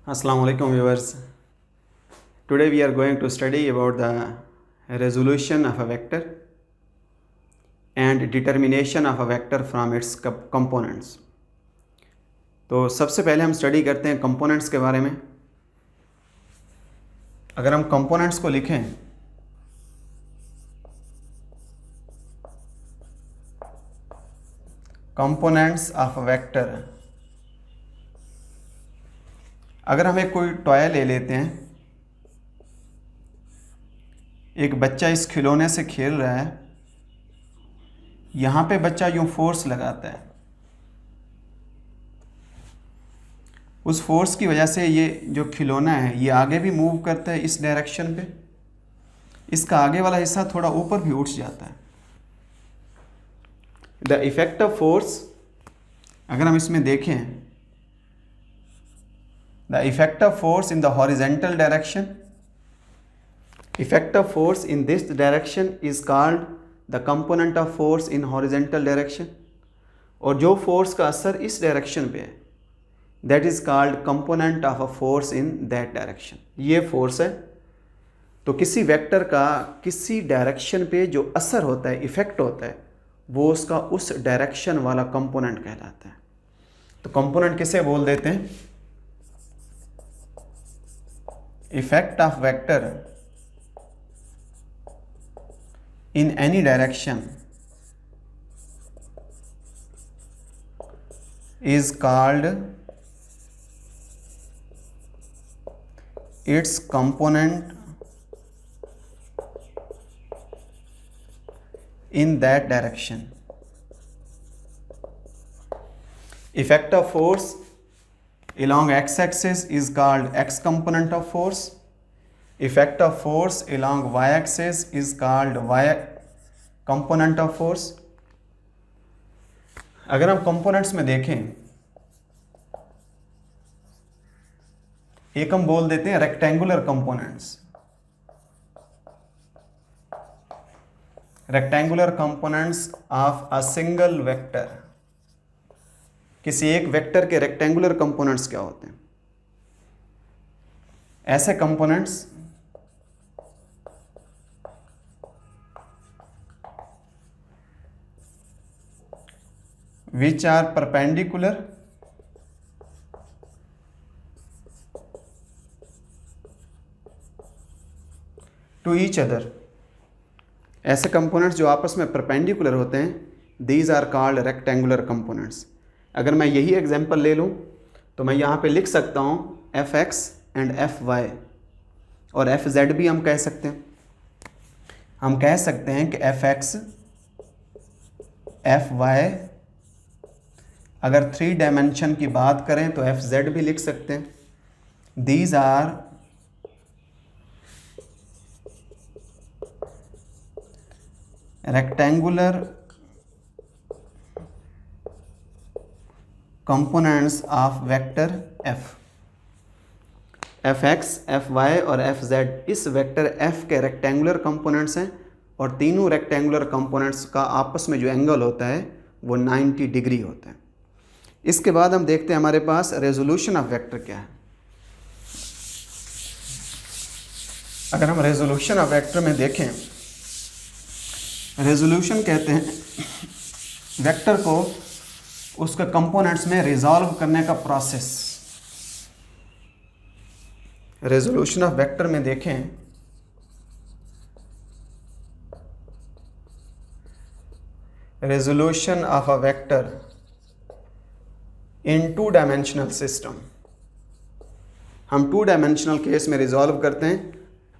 Assalamu alaikum viewers. Today we are going to study about the resolution of a vector and determination of a vector from its components. तो सबसे पहले हम study करते हैं components के बारे में. अगर हम कंपोनेंट्स को लिखें कंपोनेंट्स ऑफ अ वेक्टर, अगर हम एक कोई टॉय ले लेते हैं, एक बच्चा इस खिलौने से खेल रहा है, यहाँ पे बच्चा यूँ फोर्स लगाता है, उस फोर्स की वजह से ये जो खिलौना है ये आगे भी मूव करता है इस डायरेक्शन पे, इसका आगे वाला हिस्सा थोड़ा ऊपर भी उठ जाता है. द इफेक्ट ऑफ फोर्स, अगर हम इसमें देखें, the effect of force in the horizontal direction, effect of force in this direction is called the component of force in horizontal direction. और जो फोर्स का असर इस डायरेक्शन पे है that is called component of a force in that direction. ये force है. तो किसी वेक्टर का किसी डायरेक्शन पे जो असर होता है, इफेक्ट होता है, वो उसका उस डायरेक्शन वाला कंपोनेंट कहलाता है. तो कंपोनेंट किसे बोल देते हैं? Effect of vector in any direction is called its component in that direction. Effect of force along x-axis is called x component of force. Effect of force along y-axis is called y component of force. अगर हम components में देखें, एक हम बोल देते हैं rectangular components. Rectangular components of a single vector. किसी एक वेक्टर के रेक्टेंगुलर कंपोनेंट्स क्या होते हैं? ऐसे components which are perpendicular to each other. ऐसे कंपोनेंट्स जो आपस में परपेंडिकुलर होते हैं, these are called rectangular components. अगर मैं यही एग्जांपल ले लूँ तो मैं यहाँ पे लिख सकता हूँ fx एंड fy, और fz भी हम कह सकते हैं. हम कह सकते हैं कि fx fy, अगर 3 डायमेंशन की बात करें तो fz भी लिख सकते हैं. These are rectangular components of vector f. fx, fy और fz इस वेक्टर f के रेक्टेंगुलर कंपोनेंट्स हैं, और तीनों रेक्टेंगुलर कंपोनेंट्स का आपस में जो एंगल होता है वो 90 डिग्री होता है. इसके बाद हम देखते हैं हमारे पास रेजोल्यूशन ऑफ वेक्टर क्या है. अगर हम रेजोल्यूशन ऑफ वेक्टर में देखें, रेजोल्यूशन कहते हैं वेक्टर को उसके कंपोनेंट्स में रिजॉल्व करने का प्रोसेस. रेजोल्यूशन ऑफ वेक्टर में देखें, resolution of a vector in 2 dimensional system. हम 2 डायमेंशनल केस में रिजॉल्व करते हैं.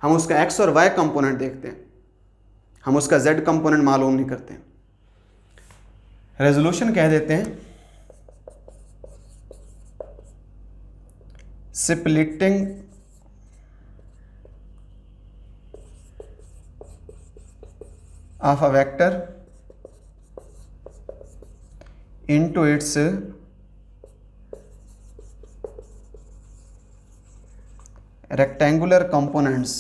हम उसका x और y कंपोनेंट देखते हैं, हम उसका z कंपोनेंट मालूम नहीं करते. रेजोल्यूशन कह देते हैं splitting of a vector into its rectangular components.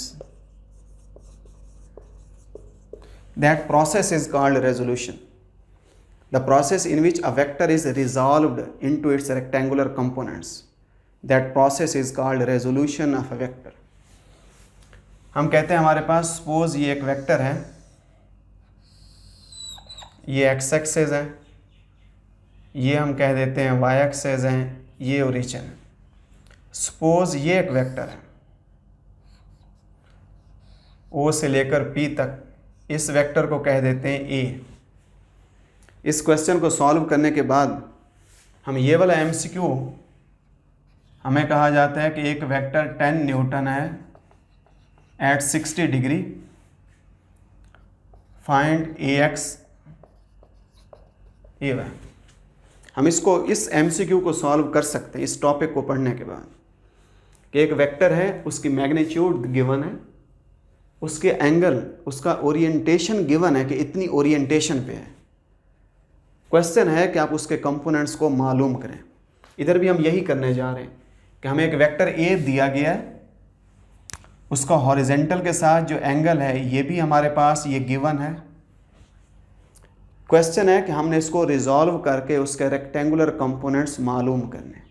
That process is called resolution. The process in which a vector is resolved into its rectangular components. That process is called resolution of a vector. हम कहते हैं हमारे पास suppose ये एक vector है, ये x axis है, ये हम कह देते हैं वाई एक्सेस हैं, ये ओरिजिन है। सपोज ये एक वेक्टर है ओ से लेकर पी तक, इस वेक्टर को कह देते हैं ए। इस क्वेश्चन को सॉल्व करने के बाद हम ये वाला एमसीक्यू, हमें कहा जाता है कि एक वेक्टर 10 न्यूटन है एट 60 डिग्री, फाइंड ए एक्स ए वाई। हम इसको इस एमसीक्यू को सॉल्व कर सकते हैं इस टॉपिक को पढ़ने के बाद कि एक वेक्टर है, उसकी मैग्नीट्यूड गिवन है, उसके एंगल, उसका ओरिएंटेशन गिवन है कि इतनी ओरिएंटेशन पे है। क्वेश्चन है कि आप उसके कंपोनेंट्स को मालूम करें। इधर भी हम यही करने जा रहे हैं कि हमें एक वेक्टर ए दिया गया है, उसका हॉरिजेंटल के साथ जो एंगल है ये भी हमारे पास ये गिवन है। क्वेश्चन है कि हमने इसको रिजॉल्व करके उसके रेक्टेंगुलर कंपोनेंट्स मालूम करने।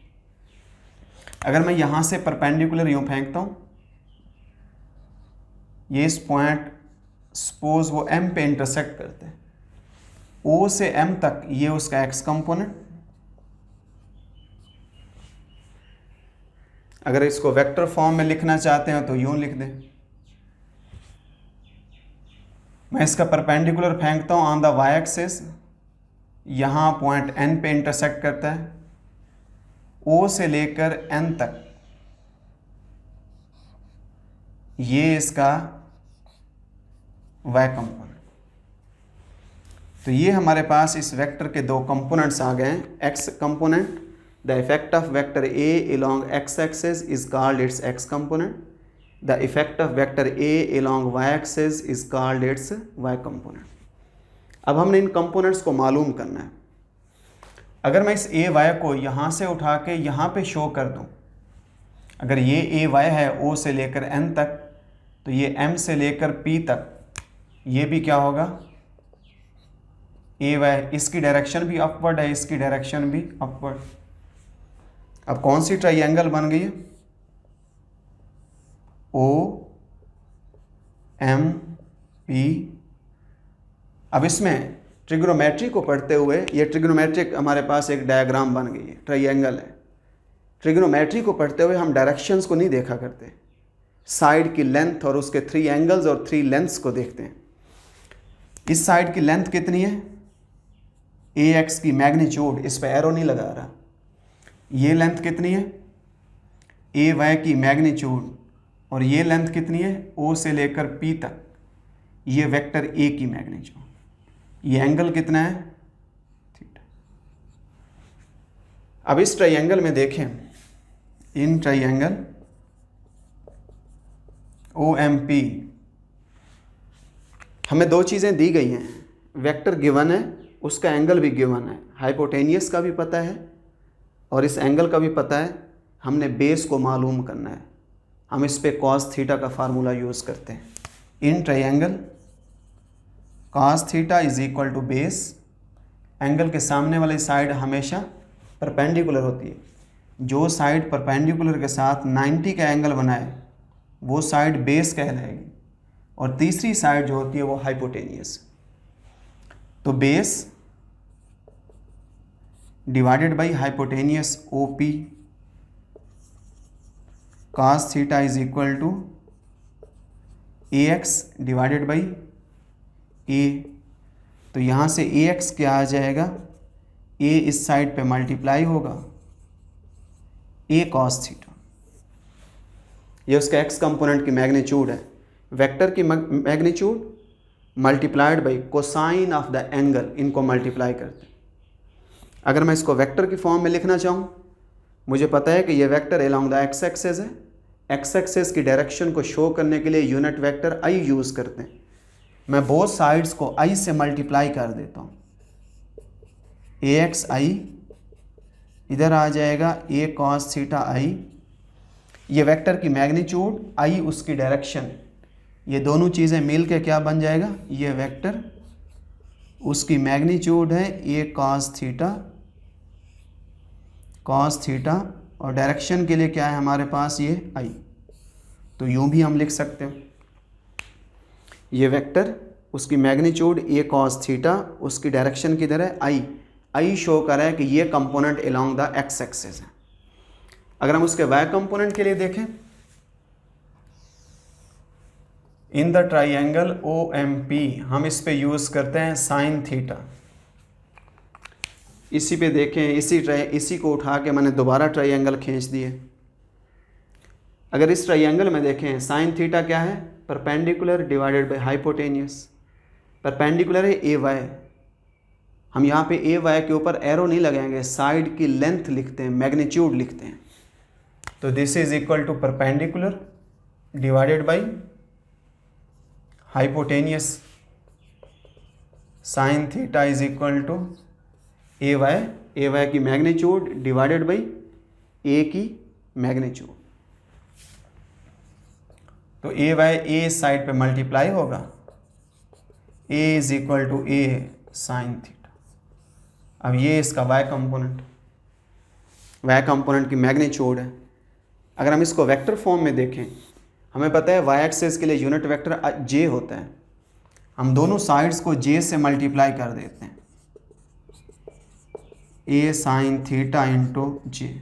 अगर मैं यहाँ से परपेंडिकुलर यूँ फेंकता हूँ, ये इस पॉइंट सपोज वो एम पे इंटरसेक्ट करते हैं, ओ से एम तक ये उसका एक्स कंपोनेंट। अगर इसको वेक्टर फॉर्म में लिखना चाहते हैं तो यूं लिख दें। मैं इसका परपेंडिकुलर फेंकता हूं ऑन द वाई एक्सिस, यहाँ पॉइंट एन पे इंटरसेक्ट करता है, ओ से लेकर एन तक ये इसका वाई कंपोनेंट। तो ये हमारे पास इस वेक्टर के दो कंपोनेंट्स आ गए हैं। X component, the effect of vector A along x axis is called its x component. The effect of vector a along y axis is called its y component. अब हमने इन कंपोनेंट्स को मालूम करना है। अगर मैं इस ए वाई को यहाँ से उठा के यहाँ पे शो कर दूँ, अगर ये ए वाई है ओ से लेकर एन तक, तो ये एम से लेकर पी तक ये भी क्या होगा, ए वाई। इसकी डायरेक्शन भी अपवर्ड है, इसकी डायरेक्शन भी अपवर्ड। अब कौन सी ट्राइंगल बन गई है, ओ एम पी। अब इसमें ट्रिग्नोमेट्री को पढ़ते हुए ये ट्रिग्नोमेट्रिक हमारे पास एक डायग्राम बन गई है, ट्राइंगल है। ट्रिग्नोमेट्री को पढ़ते हुए हम डायरेक्शंस को नहीं देखा करते, साइड की लेंथ और उसके 3 एंगल्स और 3 लेंथ्स को देखते हैं। इस साइड की लेंथ कितनी है, ए एक्स की मैग्नीट्यूड, इस पर एरो नहीं लगा रहा। ये लेंथ कितनी है, ए वाई की मैग्नीट्यूड, और ये लेंथ कितनी है, ओ से लेकर पी तक ये वेक्टर ए की मैग्नीट्यूड। ये एंगल कितना है, थीटा। अब इस ट्राइंगल में देखें, in triangle O M P हमें दो चीज़ें दी गई हैं, वेक्टर गिवन है, उसका एंगल भी गिवन है, हाइपोटेनियस का भी पता है और इस एंगल का भी पता है। हमने बेस को मालूम करना है, हम इस पे कॉस थीटा का फार्मूला यूज़ करते हैं। In triangle cos theta is equal to base, angle के सामने वाली साइड हमेशा परपेंडिकुलर होती है। जो साइड परपेंडिकुलर के साथ 90 का एंगल बनाए वो साइड बेस कहलाएगी, और तीसरी साइड जो होती है वो हाइपोटेनियस। तो base divided by hypotenuse O P, cos theta is equal to A X divided by A. तो यहाँ से ए एक्स क्या आ जाएगा, ए इस साइड पे मल्टीप्लाई होगा ए कॉस थीटा। ये उसका एक्स कंपोनेंट की मैग्नीट्यूड है। वेक्टर की magnitude multiplied by cosine of the angle, इनको मल्टीप्लाई करते हैं। अगर मैं इसको वेक्टर की फॉर्म में लिखना चाहूँ, मुझे पता है कि ये vector along the X axis है। एक्स एक्सेस की डायरेक्शन को शो करने के लिए यूनिट वेक्टर आई यूज़ करते हैं। मैं बोथ साइड्स को आई से मल्टीप्लाई कर देता हूँ। ए एक्स आई इधर आ जाएगा, ए कॉस थीटा आई। ये वेक्टर की मैग्नीट्यूड, आई उसकी डायरेक्शन, ये दोनों चीज़ें मिल के क्या बन जाएगा, ये वेक्टर उसकी मैग्नीट्यूड है ए कॉस थीटा और डायरेक्शन के लिए क्या है हमारे पास, ये आई। तो यूँ भी हम लिख सकते हैं, ये वेक्टर उसकी मैग्नीट्यूड ए कॉस थीटा, उसकी डायरेक्शन किधर है, आई। आई शो कर रहा है कि ये component along the X axis है। अगर हम उसके वाई कंपोनेंट के लिए देखें, in the triangle O M P, हम इस पे यूज़ करते हैं साइन थीटा। इसी पे देखें, इसी को उठा के मैंने दोबारा ट्राइंगल खींच दिए। अगर इस ट्राइंगल में देखें, साइन थीटा क्या है, perpendicular divided by hypotenuse. Perpendicular है ए वाई, हम यहाँ पे ए वाई के ऊपर एरो नहीं लगाएंगे, साइड की लेंथ लिखते हैं, मैग्नीट्यूड लिखते हैं। तो this is equal to perpendicular divided by hypotenuse, sine theta is equal to A Y की मैग्नीट्यूड डिवाइडेड बाई ए की मैग्नीट्यूड। तो ए वाई ए साइड पे मल्टीप्लाई होगा, A is equal to A sine theta. अब ये इसका Y component की magnitude है। अगर हम इसको वेक्टर फॉर्म में देखें, हमें पता है वाई एक्सिस के लिए यूनिट वेक्टर जे होता है, हम दोनों साइड्स को जे से मल्टीप्लाई कर देते हैं, ए साइन थीटा इंटू जे।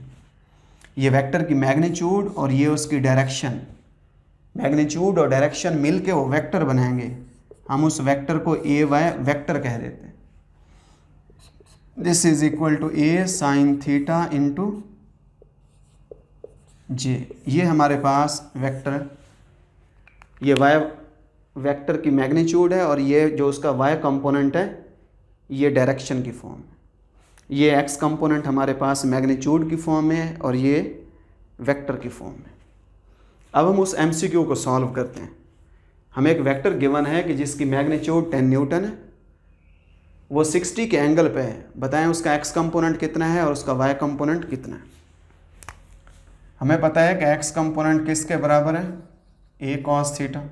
ये वेक्टर की मैग्नीट्यूड और ये उसकी डायरेक्शन, मैग्नीट्यूड और डायरेक्शन मिलके वो वेक्टर बनाएंगे, हम उस वेक्टर को ए वाई वेक्टर कह देते हैं। This is equal to A sine theta into J. ये हमारे पास वेक्टर, ये वाई वेक्टर की मैग्नीट्यूड है और ये जो उसका वाई कंपोनेंट है ये डायरेक्शन की फॉर्म है। ये एक्स कंपोनेंट हमारे पास मैग्नीट्यूड की फॉर्म में है और ये वेक्टर की फॉर्म में। अब हम उस एमसीक्यू को सॉल्व करते हैं। हमें एक वेक्टर गिवन है कि जिसकी मैग्नीट्यूड 10 न्यूटन है, वो 60 के एंगल पे है। बताएं उसका एक्स कंपोनेंट कितना है और उसका वाई कंपोनेंट कितना है। हमें पता है कि एक्स कंपोनेंट किसके बराबर है, ए कॉस थीटा।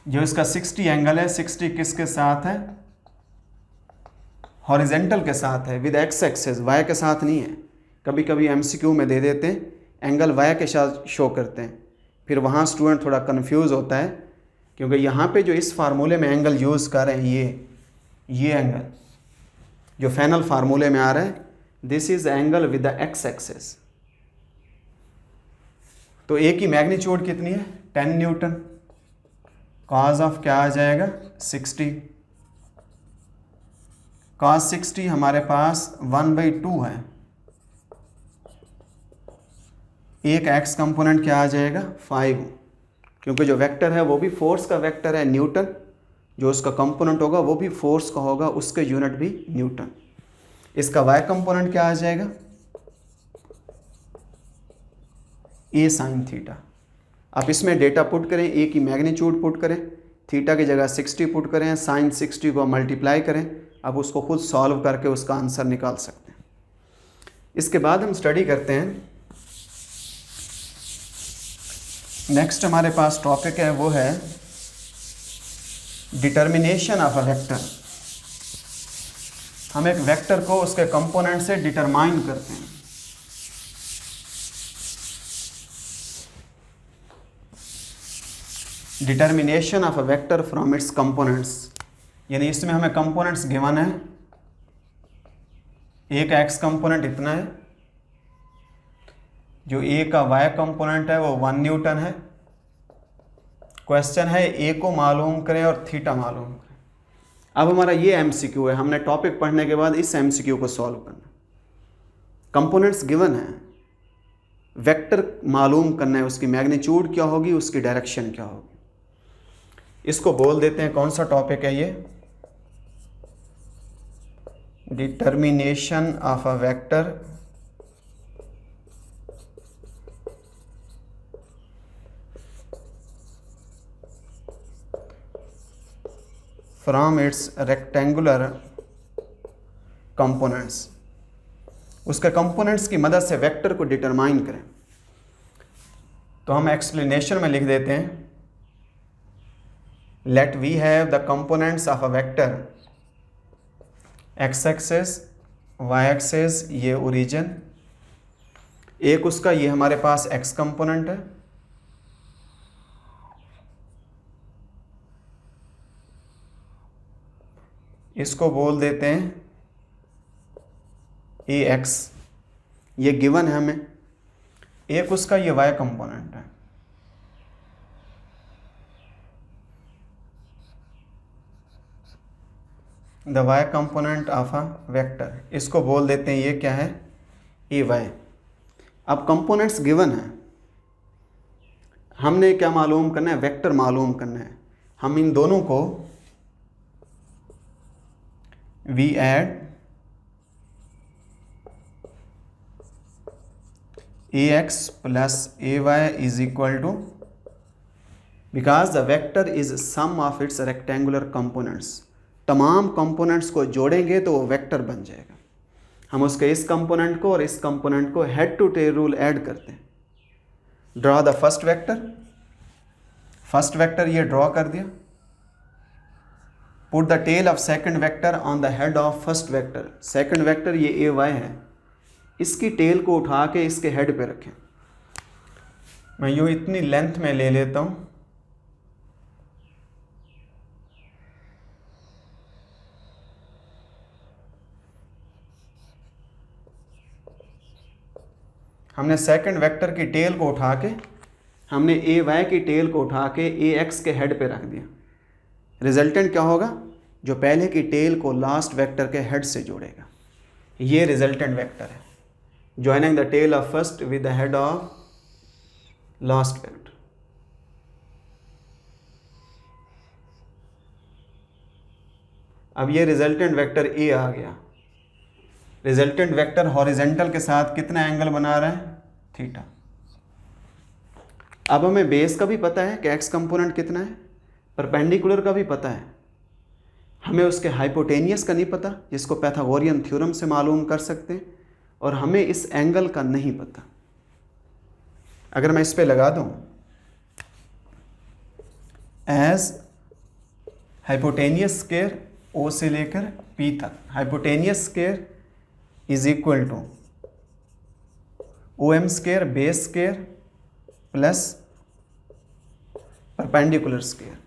जो इसका 60 एंगल है, 60 किसके साथ है, हॉरिजेंटल के साथ है, विद एक्स एक्सिस, वाई के साथ नहीं है। कभी कभी एमसीक्यू में दे देते हैं एंगल वाई के साथ शो करते हैं, फिर वहाँ स्टूडेंट थोड़ा कंफ्यूज होता है, क्योंकि यहाँ पे जो इस फार्मूले में एंगल यूज़ कर रहे हैं, ये एंगल जो फाइनल फार्मूले में आ रहा है, this is angle with the X axis. तो ए की मैग्नीट्यूड कितनी है, 10 न्यूटन। कॉज ऑफ क्या आ जाएगा, 60। कॉस 60 हमारे पास 1/2 है। एक एक्स कंपोनेंट क्या आ जाएगा, 5, क्योंकि जो वेक्टर है वो भी फोर्स का वेक्टर है, न्यूटन। जो उसका कंपोनेंट होगा वो भी फोर्स का होगा, उसके यूनिट भी न्यूटन। इसका वाई कंपोनेंट क्या आ जाएगा, ए साइन थीटा। आप इसमें डेटा पुट करें, ए की मैग्नीट्यूड पुट करें, थीटा की जगह 60 पुट करें, साइन 60 को मल्टीप्लाई करें। अब उसको खुद सॉल्व करके उसका आंसर निकाल सकते हैं। इसके बाद हम स्टडी करते हैं, नेक्स्ट हमारे पास टॉपिक है वो है डिटर्मिनेशन ऑफ अ वेक्टर। हम एक वेक्टर को उसके कंपोनेंट से डिटरमाइन करते हैं। Determination of a vector from its components, यानी इसमें हमें कंपोनेंट्स गिवन है। एक एक्स कंपोनेंट इतना है, जो ए का वाई कंपोनेंट है वो 1 न्यूटन है। क्वेश्चन है ए को मालूम करें और थीटा मालूम करें। अब हमारा ये एमसीक्यू है, हमने टॉपिक पढ़ने के बाद इस एमसीक्यू को सॉल्व करना। कंपोनेंट्स गिवन है, वेक्टर मालूम करना है, उसकी मैग्नीट्यूड क्या होगी, उसकी डायरेक्शन क्या होगी। इसको बोल देते हैं, कौन सा टॉपिक है ये, determination of a vector from its rectangular components. उसके कंपोनेंट्स की मदद से वेक्टर को डिटरमाइन करें। तो हम एक्सप्लेनेशन में लिख देते हैं, let we have the components of a vector, X axis, Y axis ये ओरिजिन, एक उसका ये हमारे पास x कंपोनेंट है, इसको बोल देते हैं ax, ये गिवन है हमें। एक उसका ये y कंपोनेंट है, the y component of a vector, इसको बोल देते हैं ये क्या है, ay। अब कंपोनेंट्स गिवन है, हमने क्या मालूम करना है, वेक्टर मालूम करना है। हम इन दोनों को we add ax plus ay is equal to, because the vector is sum of its rectangular components, तमाम कंपोनेंट्स को जोड़ेंगे तो वो वेक्टर बन जाएगा। हम उसके इस कंपोनेंट को और इस कंपोनेंट को head to tail rule add करते हैं। Draw the first vector, first vector ये ड्रॉ कर दिया। Put the tail of second vector on the head of first vector, second vector ये ए वाई है, इसकी टेल को उठा के इसके हेड पे रखें। मैं यूँ इतनी लेंथ में ले लेता हूँ, हमने सेकंड वेक्टर की टेल को उठा के, हमने ए वाई की टेल को उठा के ए एक्स के हेड पे रख दिया। रिजल्टेंट क्या होगा, जो पहले की टेल को लास्ट वेक्टर के हेड से जोड़ेगा, ये रिजल्टेंट वेक्टर है, joining the tail of first with the head of last vector. अब ये रिजल्टेंट वेक्टर ए आ गया। रिजल्टेंट वेक्टर हॉरिजेंटल के साथ कितना एंगल बना रहा है, थीटा। अब हमें बेस का भी पता है कि एक्स कंपोनेंट कितना है, परपेंडिकुलर का भी पता है, हमें उसके हाइपोटेनियस का नहीं पता, जिसको पैथागोरियन थ्योरम से मालूम कर सकते हैं, और हमें इस एंगल का नहीं पता। अगर मैं इस पे लगा दूं एज हाइपोटेनियस स्क्वायर ओ से लेकर पी तक, hypotenuse square is equal to O M square base square plus perpendicular square.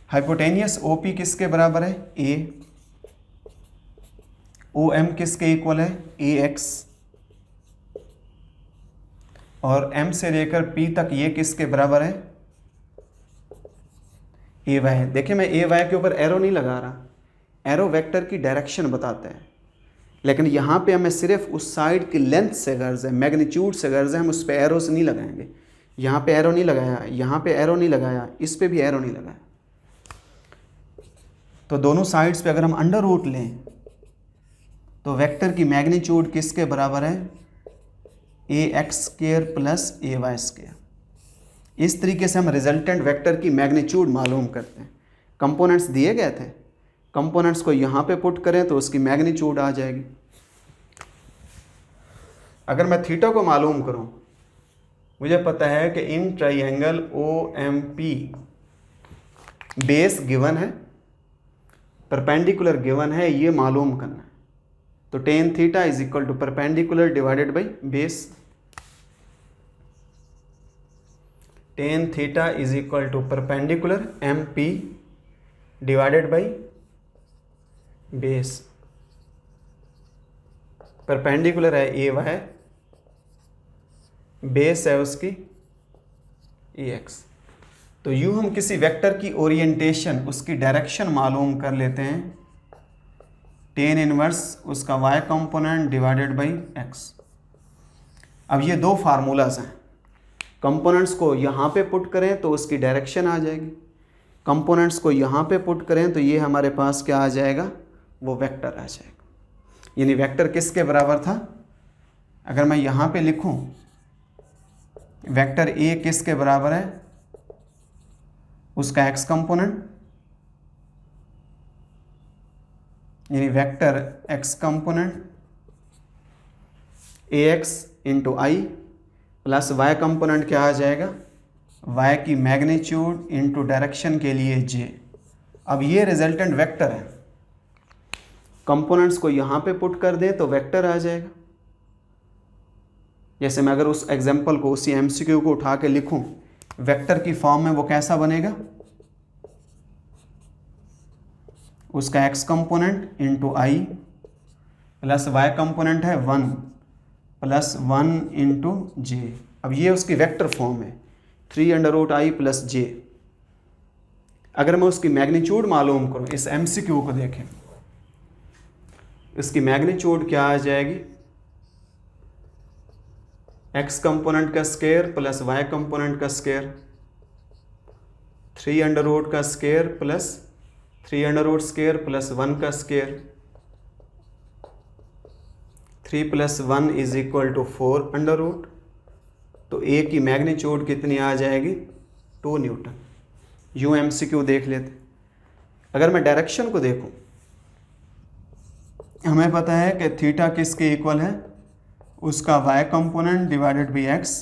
Hypotenuse O P किसके बराबर है, ए, ओ एम किसके इक्वल है, ए एक्स, और एम से लेकर पी तक ये किसके बराबर है, ए वाई। देखिए मैं ए वाई के ऊपर एरो नहीं लगा रहा, एरो वेक्टर की डायरेक्शन बताते हैं, लेकिन यहाँ पे हमें सिर्फ उस साइड की लेंथ से गर्ज है, मैग्नीट्यूड से गर्ज है, हम उस पर एरो से नहीं लगाएंगे। यहाँ पे एरो नहीं लगाया, यहाँ पे एरो नहीं लगाया, इस पे भी एरो नहीं लगाया। तो दोनों साइड्स पे अगर हम अंडर रूट लें तो वेक्टर की मैग्नीट्यूड किसके बराबर है, ए एक्स स्क्वायर प्लस ए वाई स्क्वायर। इस तरीके से हम रिजल्टेंट वेक्टर की मैग्नीट्यूड मालूम करते हैं। कंपोनेंट्स दिए गए थे, कंपोनेंट्स को यहाँ पे पुट करें तो उसकी मैग्नीट्यूड आ जाएगी। अगर मैं थीटा को मालूम करूँ, मुझे पता है कि इन triangle O M P base given है, परपेंडिकुलर गिवन है, ये मालूम करना है। तो tan theta is equal to perpendicular divided by base. Tan theta is equal to perpendicular M P divided by base. Perpendicular है ए वाई, बेस है उसकी ए एक्स। तो यूँ हम किसी वेक्टर की ओरिएंटेशन, उसकी डायरेक्शन मालूम कर लेते हैं, टेन इनवर्स उसका y component divided by x। अब ये दो फार्मूलाज हैं, कंपोनेंट्स को यहाँ पे पुट करें तो उसकी डायरेक्शन आ जाएगी, कंपोनेंट्स को यहाँ पे पुट करें तो ये हमारे पास क्या आ जाएगा, वो वेक्टर आ जाएगा। यानी वेक्टर किसके बराबर था, अगर मैं यहाँ पे लिखूँ वेक्टर ए किसके बराबर है, उसका x कंपोनेंट, यानी वेक्टर x कंपोनेंट ए एक्स इंटू आई प्लस y कंपोनेंट क्या आ जाएगा, y की मैग्नीट्यूड इंटू डायरेक्शन के लिए j। अब ये रिजल्टेंट वेक्टर है, कंपोनेंट्स को यहाँ पे पुट कर दें तो वेक्टर आ जाएगा। जैसे मैं अगर उस एग्जाम्पल को, उसी एमसीक्यू को उठा के लिखूं वेक्टर की फॉर्म में, वो कैसा बनेगा? उसका x कंपोनेंट इंटू आई प्लस y कंपोनेंट है 1 प्लस 1 इंटू जे। अब ये उसकी वेक्टर फॉर्म है 3√i प्लस जे। अगर मैं उसकी मैग्नीट्यूड मालूम करूं, इस एमसीक्यू को देखें, इसकी मैग्नीट्यूड क्या आ जाएगी? x कंपोनेंट का स्क्वायर प्लस y कंपोनेंट का स्क्वायर, 3 का स्क्वायर प्लस 3 स्क्वायर प्लस 1 का square, 3 plus 1 is equal to 4 तो a की मैग्नीट्यूड कितनी आ जाएगी? 2 न्यूटन। यूँ एमसीक्यू देख लेते। अगर मैं डायरेक्शन को देखूं, हमें पता है कि थीटा किसके इक्वल है? उसका y component divided by x।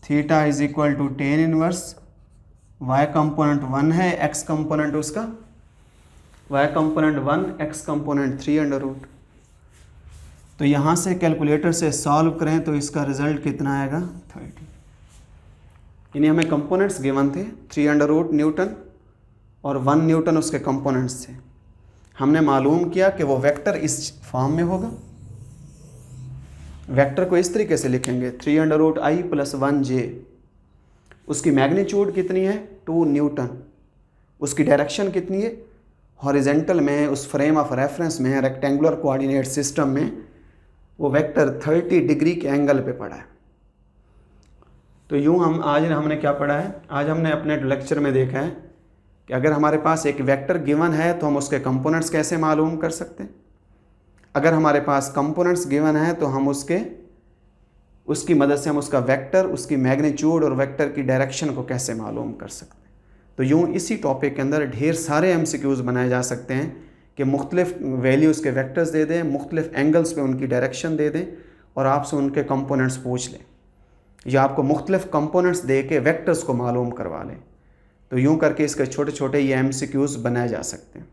Theta is equal to tan inverse, y component 1 है, x कंपोनेंट उसका, y कंपोनेंट 1, x कंपोनेंट 3 तो यहाँ से कैलकुलेटर से सॉल्व करें तो इसका रिजल्ट कितना आएगा? 30। यानी हमें कंपोनेंट्स गिवन थे 3 न्यूटन और 1 न्यूटन उसके कंपोनेंट्स थे। हमने मालूम किया कि वो वेक्टर इस फॉर्म में होगा। वेक्टर को इस तरीके से लिखेंगे 3 प्लस 1 जे। उसकी मैग्नीट्यूड कितनी है? 2 न्यूटन। उसकी डायरेक्शन कितनी है? हॉरिजेंटल में, उस फ्रेम ऑफ रेफरेंस में, रेक्टेंगुलर कोऑर्डिनेट सिस्टम में वो वेक्टर 30 डिग्री के एंगल पे पड़ा है। तो यूँ हमने क्या पढ़ा है? आज हमने अपने लेक्चर में देखा है कि अगर हमारे पास एक वेक्टर गिवन है तो हम उसके कंपोनेंट्स कैसे मालूम कर सकते हैं। अगर हमारे पास कंपोनेंट्स गिवन है तो हम उसकी मदद से हम उसका वेक्टर, उसकी मैग्नीट्यूड और वेक्टर की डायरेक्शन को कैसे मालूम कर सकते हैं। तो यूँ इसी टॉपिक के अंदर ढेर सारे एमसीक्यूज़ बनाए जा सकते हैं कि मुख्तलिफ वैल्यूज़ के वेक्टर्स दे दें, मुख्तलिफ एंगल्स पे उनकी डायरेक्शन दे दें और आपसे उनके कंपोनेंट्स पूछ लें, या आपको मुख्तलिफ कंपोनेंट्स दे के वेक्टर्स को मालूम करवा लें। तो यूँ करके इसके छोटे छोटे ये एमसीक्यूज़ बनाए जा सकते हैं।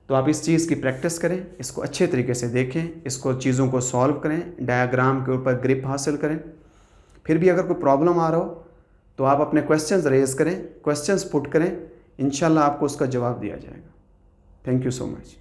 तो आप इस चीज़ की प्रैक्टिस करें, इसको अच्छे तरीके से देखें, इसको चीज़ों को सॉल्व करें, डायग्राम के ऊपर ग्रिप हासिल करें। फिर भी अगर कोई प्रॉब्लम आ रहा हो तो आप अपने क्वेश्चंस रेज़ करें, क्वेश्चंस पुट करें, इंशाल्लाह आपको उसका जवाब दिया जाएगा। Thank you so much.